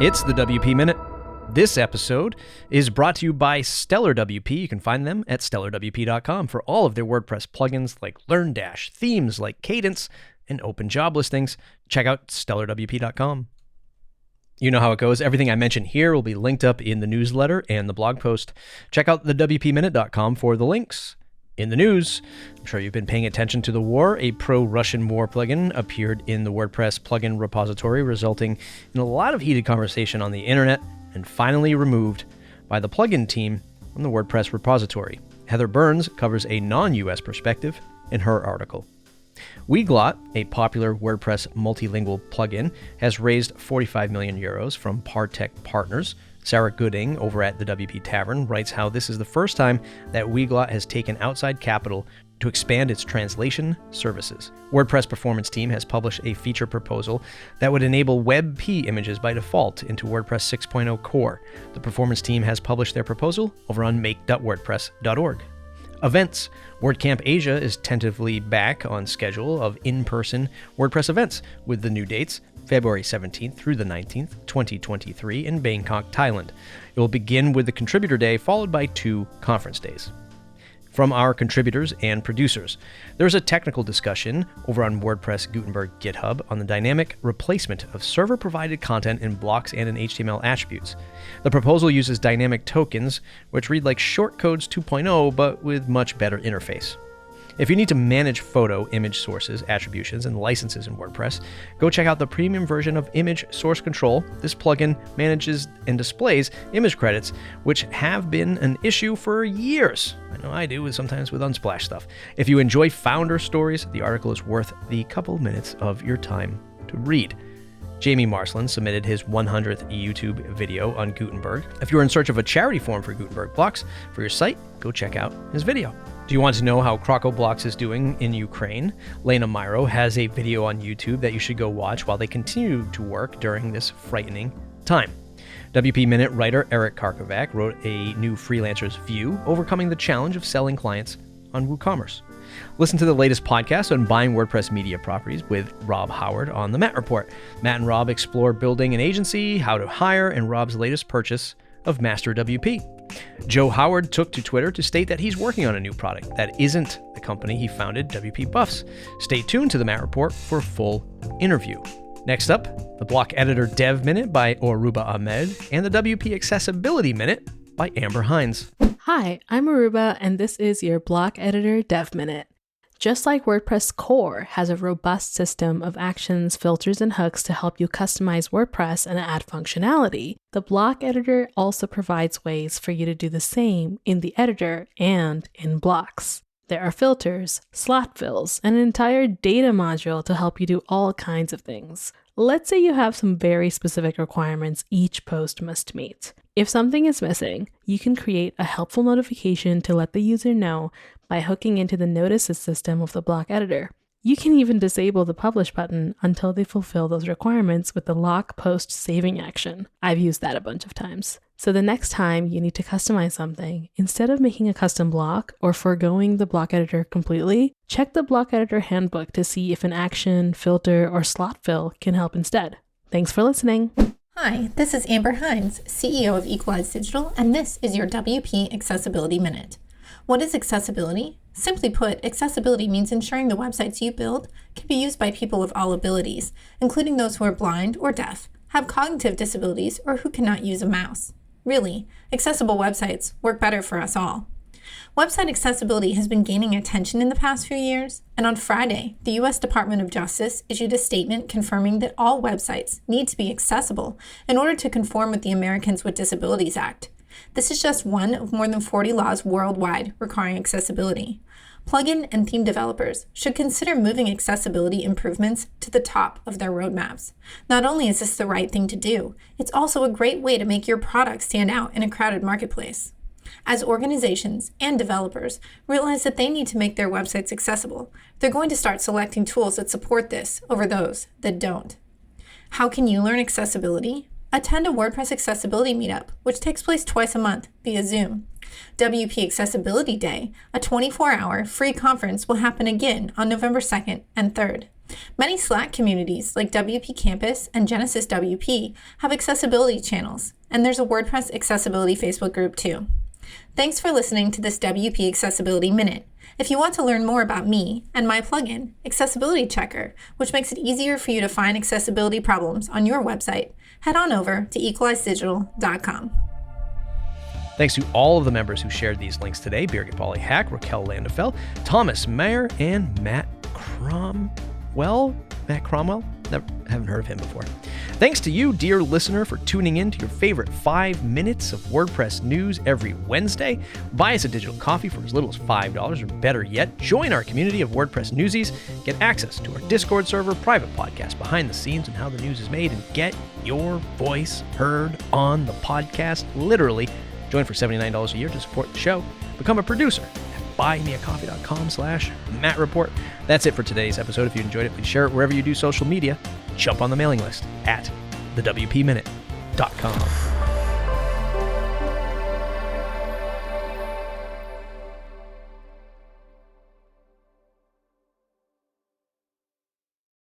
It's the WP Minute. This episode is brought to you by Stellar WP. You can find them at stellarwp.com for all of their WordPress plugins like LearnDash, themes like Cadence, and open job listings. Check out stellarwp.com. You know how it goes. Everything I mention here will be linked up in the newsletter and the blog post. Check out thewpminute.com for the links. In the news, I'm sure you've been paying attention to the war. A pro-Russian war plugin appeared in the WordPress plugin repository, resulting in a lot of heated conversation on the internet, and finally removed by the plugin team from the WordPress repository. Heather Burns covers a non-US perspective in her article. Weglot, a popular WordPress multilingual plugin, has raised 45 million euros from Partech partners. Sarah Gooding over at the WP Tavern writes how this is the first time that Weglot has taken outside capital to expand its translation services. WordPress Performance Team has published a feature proposal that would enable WebP images by default into WordPress 6.0 Core. The Performance Team has published their proposal over on make.wordpress.org. Events. WordCamp Asia is tentatively back on schedule of in-person WordPress events with the new dates, February 17th through the 19th, 2023 in Bangkok, Thailand. It will begin with the Contributor Day followed by 2 conference days. From our contributors and producers, there's a technical discussion over on WordPress Gutenberg GitHub on the dynamic replacement of server-provided content in blocks and in HTML attributes. The proposal uses dynamic tokens, which read like shortcodes 2.0, but with much better interface. If you need to manage photo, image sources, attributions, and licenses in WordPress, go check out the premium version of Image Source Control. This plugin manages and displays image credits, which have been an issue for years. I know I do, sometimes with Unsplash stuff. If you enjoy founder stories, the article is worth the couple minutes of your time to read. Jamie Marsland submitted his 100th YouTube video on Gutenberg. If you're in search of a charity form for Gutenberg blocks for your site, go check out his video. Do you want to know how Krakow Blocks is doing in Ukraine? Lena Maier has a video on YouTube that you should go watch while they continue to work during this frightening time. WP Minute writer Eric Karkovac wrote a new freelancer's view, overcoming the challenge of selling clients on WooCommerce. Listen to the latest podcast on buying WordPress media properties with Rob Howard on the Matt Report. Matt and Rob explore building an agency, how to hire, and Rob's latest purchase of Master WP. Joe Howard took to Twitter to state that he's working on a new product that isn't the company he founded, WP Buffs. Stay tuned to the Matt Report for a full interview. Next up, the Block Editor Dev Minute by Aurooba Ahmed and the WP Accessibility Minute by Amber Hinds. Hi, I'm Aurooba, and this is your Block Editor Dev Minute. Just like WordPress Core has a robust system of actions, filters, and hooks to help you customize WordPress and add functionality, the block editor also provides ways for you to do the same in the editor and in blocks. There are filters, slot fills, and an entire data module to help you do all kinds of things. Let's say you have some very specific requirements each post must meet. If something is missing, you can create a helpful notification to let the user know by hooking into the notices system of the block editor. You can even disable the publish button until they fulfill those requirements with the lock post saving action. I've used that a bunch of times. So the next time you need to customize something, instead of making a custom block or foregoing the block editor completely, check the block editor handbook to see if an action, filter, or slot fill can help instead. Thanks for listening. Hi, this is Amber Hinds, CEO of Equalize Digital, and this is your WP Accessibility Minute. What is accessibility? Simply put, accessibility means ensuring the websites you build can be used by people of all abilities, including those who are blind or deaf, have cognitive disabilities, or who cannot use a mouse. Really, accessible websites work better for us all. Website accessibility has been gaining attention in the past few years, and on Friday, the U.S. Department of Justice issued a statement confirming that all websites need to be accessible in order to conform with the Americans with Disabilities Act. This is just one of more than 40 laws worldwide requiring accessibility. Plugin and theme developers should consider moving accessibility improvements to the top of their roadmaps. Not only is this the right thing to do, it's also a great way to make your product stand out in a crowded marketplace. As organizations and developers realize that they need to make their websites accessible, they're going to start selecting tools that support this over those that don't. How can you learn accessibility? Attend a WordPress accessibility meetup, which takes place twice a month via Zoom. WP Accessibility Day, a 24-hour free conference, will happen again on November 2nd and 3rd. Many Slack communities like WP Campus and Genesis WP have accessibility channels, and there's a WordPress accessibility Facebook group too. Thanks for listening to this WP Accessibility Minute. If you want to learn more about me and my plugin, Accessibility Checker, which makes it easier for you to find accessibility problems on your website, head on over to equalizedigital.com. Thanks to all of the members who shared these links today: Birgit Pauli-Haack, Raquel Landefeld, Thomas Maier, and Matt Cromwell. Haven't heard of him before. Thanks to you, dear listener, for tuning in to your favorite 5 minutes of WordPress news every Wednesday. Buy us a digital coffee for as little as $5, or better yet, join our community of WordPress newsies, get access to our Discord server, private podcast behind the scenes and how the news is made, and get your voice heard on the podcast, literally. Join for $79 a year to support the show. Become a producer at buymeacoffee.com/MattReport. That's it for today's episode. If you enjoyed it, please share it wherever you do social media. Jump on the mailing list at thewpminute.com.